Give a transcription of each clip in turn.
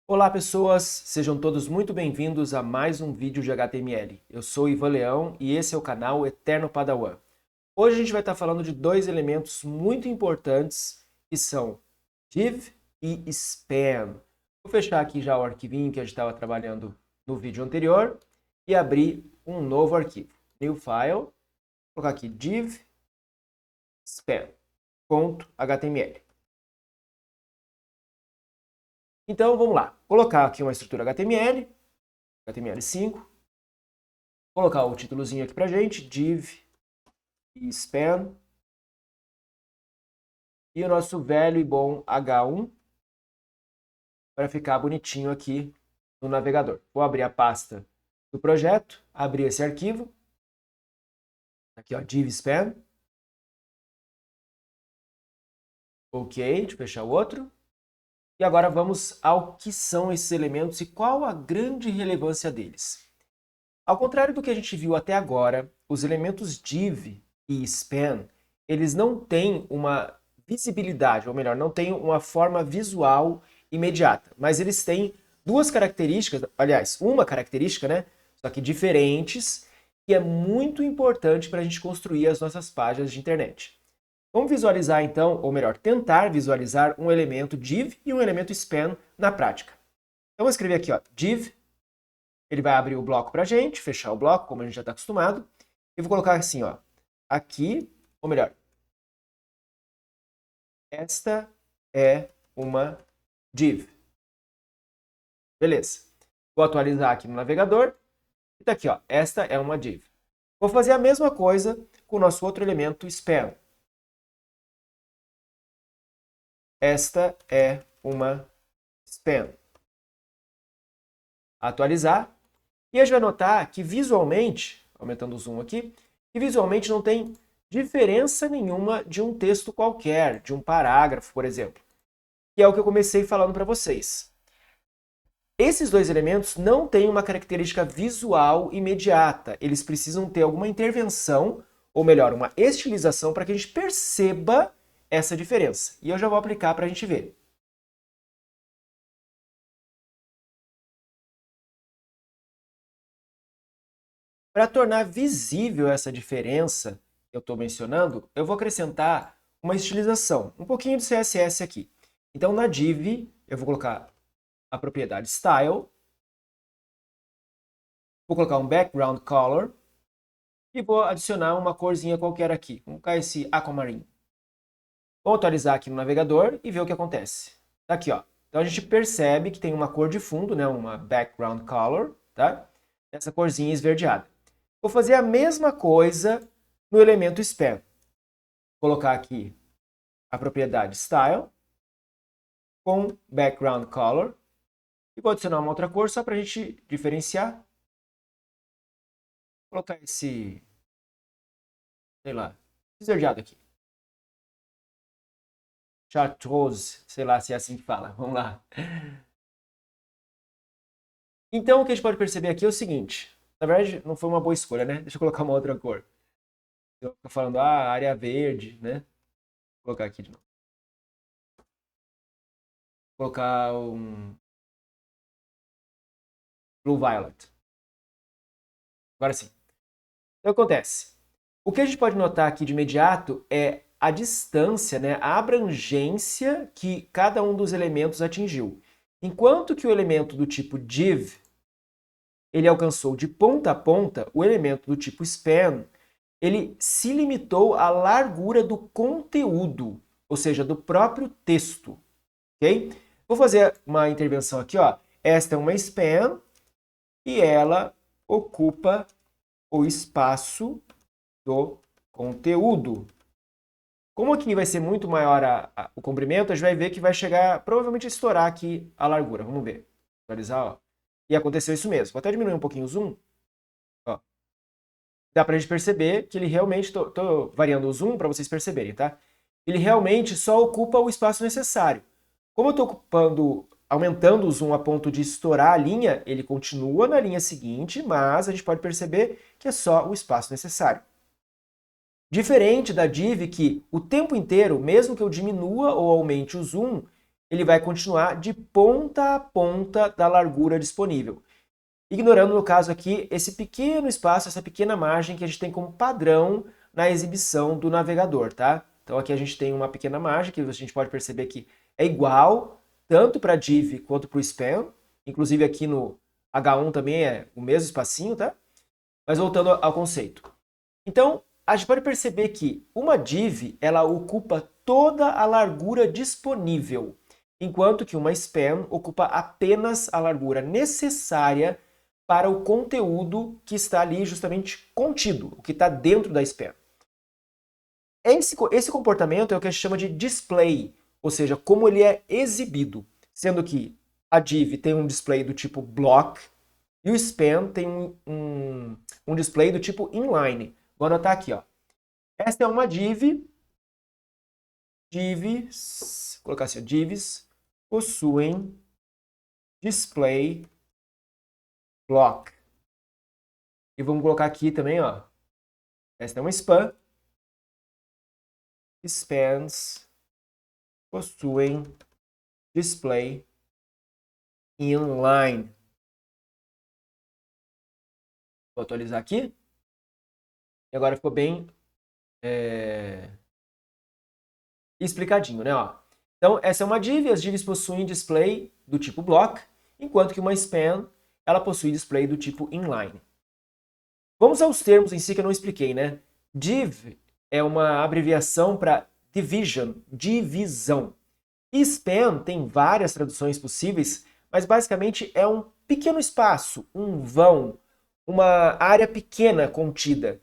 Olá pessoas, sejam todos muito bem-vindos a mais um vídeo de HTML. Eu sou Ivan Leão e esse é o canal Eterno Padawan. Hoje a gente vai estar falando de dois elementos muito importantes que são div e span. Vou fechar aqui já o arquivinho que a gente estava trabalhando no vídeo anterior e abrir um novo arquivo. New File, vou colocar aqui div span.html. Então vamos lá, colocar aqui uma estrutura HTML, HTML5, colocar o títulozinho aqui pra gente, div e span, e o nosso velho e bom H1 para ficar bonitinho aqui no navegador. Vou abrir a pasta do projeto, abrir esse arquivo, aqui ó, div span, ok, deixa eu fechar o outro, e agora vamos ao que são esses elementos e qual a grande relevância deles. Ao contrário do que a gente viu até agora, os elementos div e span, eles não têm uma visibilidade, ou melhor, não têm uma forma visual imediata, mas eles têm duas características, aliás, uma característica, né, só que diferentes, que é muito importante para a gente construir as nossas páginas de internet. Vamos visualizar então, ou melhor, tentar visualizar um elemento div e um elemento span na prática. Então vou escrever aqui, ó, div. Ele vai abrir o bloco para a gente, fechar o bloco, como a gente já está acostumado. E vou colocar assim, ó, aqui, ou melhor, esta é uma div. Beleza. Vou atualizar aqui no navegador. E tá aqui, ó, esta é uma div. Vou fazer a mesma coisa com o nosso outro elemento span. Esta é uma span. Atualizar. E a gente vai notar que visualmente, aumentando o zoom aqui, que visualmente não tem diferença nenhuma de um texto qualquer, de um parágrafo, por exemplo. Que é o que eu comecei falando para vocês. Esses dois elementos não têm uma característica visual imediata. Eles precisam ter alguma intervenção, ou melhor, uma estilização para que a gente perceba essa diferença. E eu já vou aplicar para a gente ver. Para tornar visível essa diferença que eu estou mencionando, eu vou acrescentar uma estilização, um pouquinho de CSS aqui. Então, na div, eu vou colocar a propriedade style, vou colocar um background color e vou adicionar uma corzinha qualquer aqui. Vamos colocar esse aquamarine. Vou atualizar aqui no navegador e ver o que acontece. Tá aqui, ó. Então a gente percebe que tem uma cor de fundo, né, uma background color, tá? Essa corzinha esverdeada. Vou fazer a mesma coisa no elemento span. Vou colocar aqui a propriedade style com background color e vou adicionar uma outra cor só para a gente diferenciar. Vou colocar esse, sei lá, esverdeado aqui. Chartreuse, sei lá se é assim que fala. Vamos lá. Então o que a gente pode perceber aqui é o seguinte. Na verdade, não foi uma boa escolha, né? Deixa eu colocar uma outra cor. Eu tô falando, área verde, né? Vou colocar aqui de novo. Vou colocar um blue violet. Agora sim. Então, o que acontece? O que a gente pode notar aqui de imediato é a distância, né, a abrangência que cada um dos elementos atingiu. Enquanto que o elemento do tipo div, ele alcançou de ponta a ponta, o elemento do tipo span, ele se limitou à largura do conteúdo, ou seja, do próprio texto, ok? Vou fazer uma intervenção aqui, ó. Esta é uma span e ela ocupa o espaço do conteúdo. Como aqui vai ser muito maior o comprimento, a gente vai ver que vai chegar, provavelmente, a estourar aqui a largura. Vamos ver. Atualizar, ó. E aconteceu isso mesmo. Vou até diminuir um pouquinho o zoom. Ó. Dá pra gente perceber que ele realmente, tô variando o zoom para vocês perceberem, tá? Ele realmente só ocupa o espaço necessário. Como eu estou ocupando, aumentando o zoom a ponto de estourar a linha, ele continua na linha seguinte, mas a gente pode perceber que é só o espaço necessário. Diferente da div que o tempo inteiro, mesmo que eu diminua ou aumente o zoom, ele vai continuar de ponta a ponta da largura disponível. Ignorando, no caso aqui, esse pequeno espaço, essa pequena margem que a gente tem como padrão na exibição do navegador, tá? Então aqui a gente tem uma pequena margem que a gente pode perceber que é igual tanto para div quanto para o span. Inclusive aqui no H1 também é o mesmo espacinho, tá? Mas voltando ao conceito. Então, a gente pode perceber que uma div, ela ocupa toda a largura disponível, enquanto que uma span ocupa apenas a largura necessária para o conteúdo que está ali justamente contido, o que está dentro da span. Esse comportamento é o que a gente chama de display, ou seja, como ele é exibido, sendo que a div tem um display do tipo block e o span tem um display do tipo inline. Vou anotar aqui, ó. Esta é uma div. Divs, vou colocar assim, ó, divs possuem display block. E vamos colocar aqui também, ó. Esta é uma span. Spans possuem display inline. Vou atualizar aqui. E agora ficou bem explicadinho, né? Ó. Então, essa é uma div, as divs possuem display do tipo block, enquanto que uma span, ela possui display do tipo inline. Vamos aos termos em si que eu não expliquei, né? Div é uma abreviação para division, divisão. E span tem várias traduções possíveis, mas basicamente é um pequeno espaço, um vão, uma área pequena contida.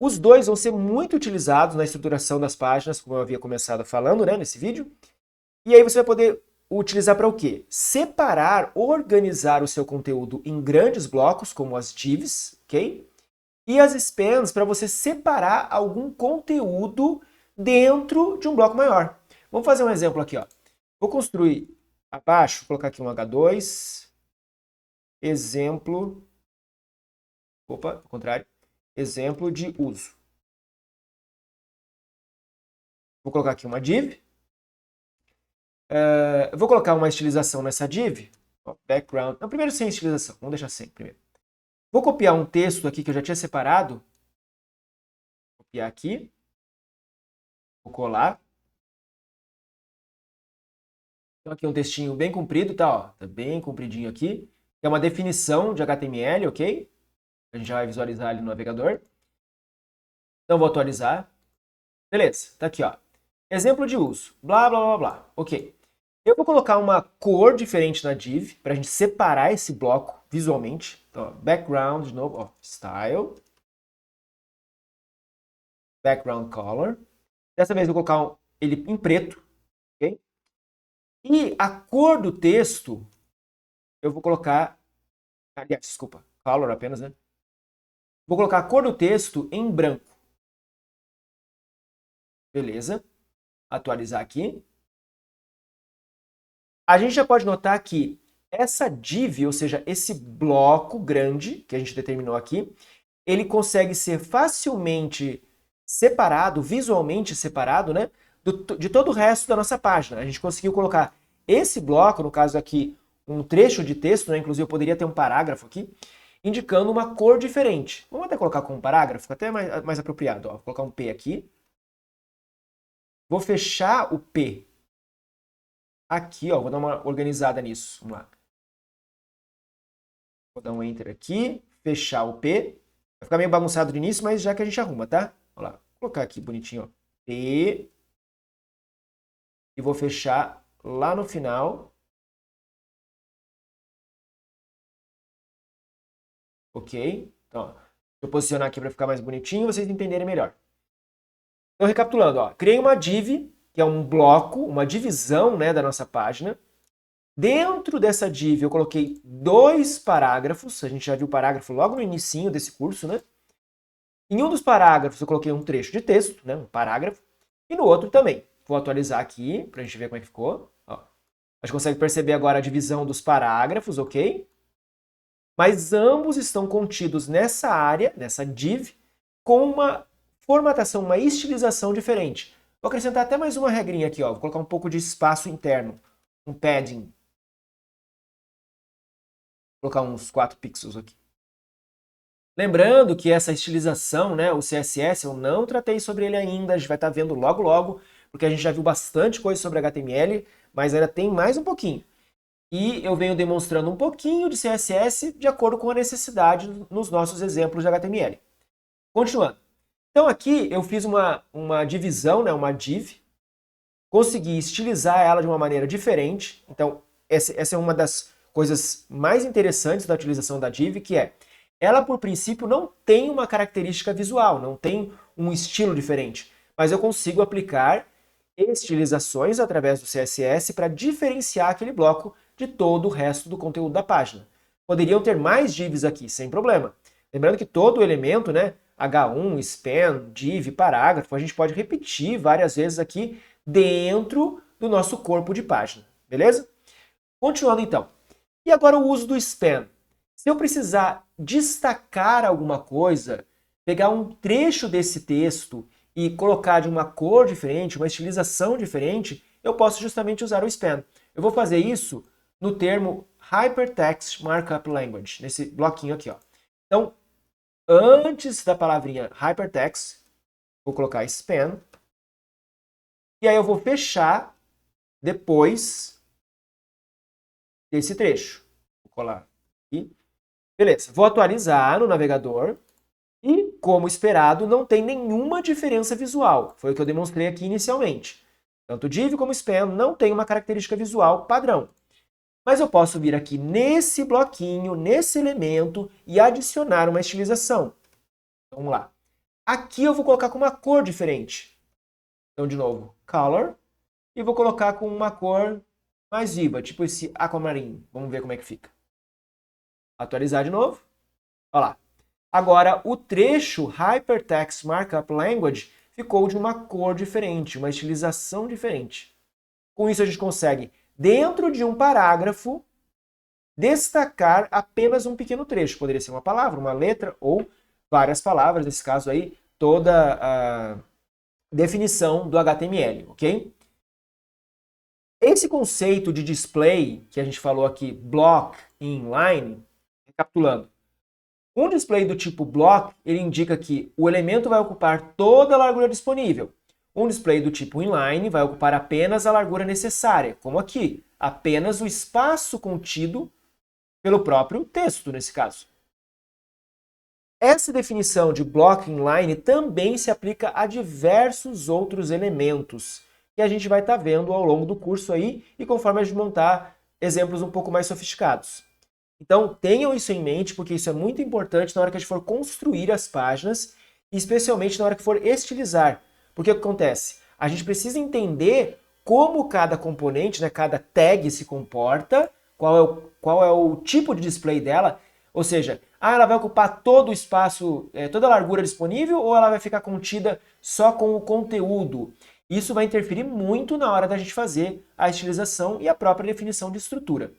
Os dois vão ser muito utilizados na estruturação das páginas, como eu havia começado falando, né, nesse vídeo. E aí você vai poder utilizar para o quê? Separar, organizar o seu conteúdo em grandes blocos, como as divs, ok? E as spans para você separar algum conteúdo dentro de um bloco maior. Vamos fazer um exemplo aqui, ó. Vou construir abaixo, vou colocar aqui um H2, exemplo, opa, ao contrário, exemplo de uso. Vou colocar aqui uma div. Vou colocar uma estilização nessa div. Ó, background. Não, primeiro sem estilização. Vamos deixar sem primeiro. Vou copiar um texto aqui que eu já tinha separado. Vou copiar aqui. Vou colar. Então aqui é um textinho bem comprido, tá? Ó, tá bem compridinho aqui. É uma definição de HTML, ok? A gente já vai visualizar ali no navegador. Então vou atualizar. Beleza, tá aqui, ó. Exemplo de uso. Blá, blá, blá, blá. Ok. Eu vou colocar uma cor diferente na div para a gente separar esse bloco visualmente. Então, ó, background de novo, ó, style. Background color. Dessa vez eu vou colocar ele em preto. Ok? E a cor do texto eu vou colocar... Aliás, desculpa. Color apenas, né? Vou colocar a cor do texto em branco. Beleza. Atualizar aqui. A gente já pode notar que essa div, ou seja, esse bloco grande que a gente determinou aqui, ele consegue ser facilmente separado, visualmente separado, né, de todo o resto da nossa página. A gente conseguiu colocar esse bloco, no caso aqui, um trecho de texto, né, inclusive eu poderia ter um parágrafo aqui, indicando uma cor diferente. Vamos até colocar como parágrafo, fica até mais apropriado. Ó. Vou colocar um P aqui. Vou fechar o P aqui, ó, vou dar uma organizada nisso. Vamos lá. Vou dar um Enter aqui, fechar o P. Vai ficar meio bagunçado no início, mas já que a gente arruma, tá? Olha lá. Vou colocar aqui bonitinho, ó. P. E vou fechar lá no final. Ok? Então, ó, vou posicionar aqui para ficar mais bonitinho, vocês entenderem melhor. Então, recapitulando, ó, criei uma div, que é um bloco, uma divisão, né, da nossa página. Dentro dessa div eu coloquei 2 parágrafos, a gente já viu o parágrafo logo no inicinho desse curso, né? Em um dos parágrafos eu coloquei um trecho de texto, né, um parágrafo, e no outro também. Vou atualizar aqui para a gente ver como é que ficou. Ó. A gente consegue perceber agora a divisão dos parágrafos, ok? Mas ambos estão contidos nessa área, nessa div, com uma formatação, uma estilização diferente. Vou acrescentar até mais uma regrinha aqui, ó. Vou colocar um pouco de espaço interno. um padding. Vou colocar uns 4 pixels aqui. Lembrando que essa estilização, né, o CSS, eu não tratei sobre ele ainda, a gente vai estar vendo logo logo, porque a gente já viu bastante coisa sobre HTML, mas ainda tem mais um pouquinho. E eu venho demonstrando um pouquinho de CSS de acordo com a necessidade nos nossos exemplos de HTML. Continuando. Então aqui eu fiz uma divisão, né, uma div, consegui estilizar ela de uma maneira diferente. Então essa é uma das coisas mais interessantes da utilização da div, que é, ela por princípio não tem uma característica visual, não tem um estilo diferente, mas eu consigo aplicar estilizações através do CSS para diferenciar aquele bloco de todo o resto do conteúdo da página. Poderiam ter mais divs aqui, sem problema. Lembrando que todo elemento, né, H1, span, div, parágrafo, a gente pode repetir várias vezes aqui dentro do nosso corpo de página, beleza? Continuando então. E agora o uso do span. Se eu precisar destacar alguma coisa, pegar um trecho desse texto e colocar de uma cor diferente, uma estilização diferente, eu posso justamente usar o span. Eu vou fazer isso no termo Hypertext Markup Language, nesse bloquinho aqui, ó. Então, antes da palavrinha Hypertext, vou colocar span, e aí eu vou fechar depois desse trecho. Vou colar aqui. Beleza, vou atualizar no navegador e, como esperado, não tem nenhuma diferença visual. Foi o que eu demonstrei aqui inicialmente. Tanto div como span não tem uma característica visual padrão. Mas eu posso vir aqui nesse bloquinho, nesse elemento e adicionar uma estilização. Então, vamos lá. Aqui eu vou colocar com uma cor diferente. Então, de novo, color. E vou colocar com uma cor mais viva, tipo esse aquamarine. Vamos ver como é que fica. Atualizar de novo. Olha lá. Agora, o trecho Hypertext Markup Language ficou de uma cor diferente, uma estilização diferente. Com isso, a gente consegue, dentro de um parágrafo, destacar apenas um pequeno trecho. Poderia ser uma palavra, uma letra ou várias palavras, nesse caso aí, toda a definição do HTML, ok? Esse conceito de display, que a gente falou aqui, block inline, recapitulando. Um display do tipo block, ele indica que o elemento vai ocupar toda a largura disponível. Um display do tipo inline vai ocupar apenas a largura necessária, como aqui, apenas o espaço contido pelo próprio texto, nesse caso. Essa definição de block inline também se aplica a diversos outros elementos que a gente vai estar vendo ao longo do curso aí e conforme a gente montar exemplos um pouco mais sofisticados. Então, tenham isso em mente, porque isso é muito importante na hora que a gente for construir as páginas, e especialmente na hora que for estilizar. Porque o que acontece? A gente precisa entender como cada componente, né, cada tag se comporta, qual é o tipo de display dela, ou seja, ela vai ocupar todo o espaço, toda a largura disponível, ou ela vai ficar contida só com o conteúdo? Isso vai interferir muito na hora da gente fazer a estilização e a própria definição de estrutura.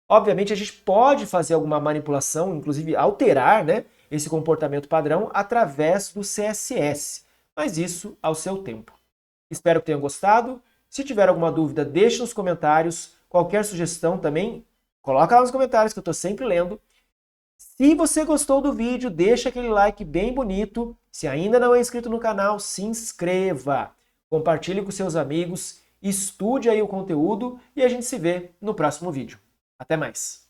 Obviamente, a gente pode fazer alguma manipulação, inclusive alterar, né, esse comportamento padrão através do CSS, mas isso ao seu tempo. Espero que tenham gostado. Se tiver alguma dúvida, deixe nos comentários. Qualquer sugestão também, coloca lá nos comentários que eu estou sempre lendo. Se você gostou do vídeo, deixa aquele like bem bonito. Se ainda não é inscrito no canal, se inscreva. Compartilhe com seus amigos, estude aí o conteúdo e a gente se vê no próximo vídeo. Até mais!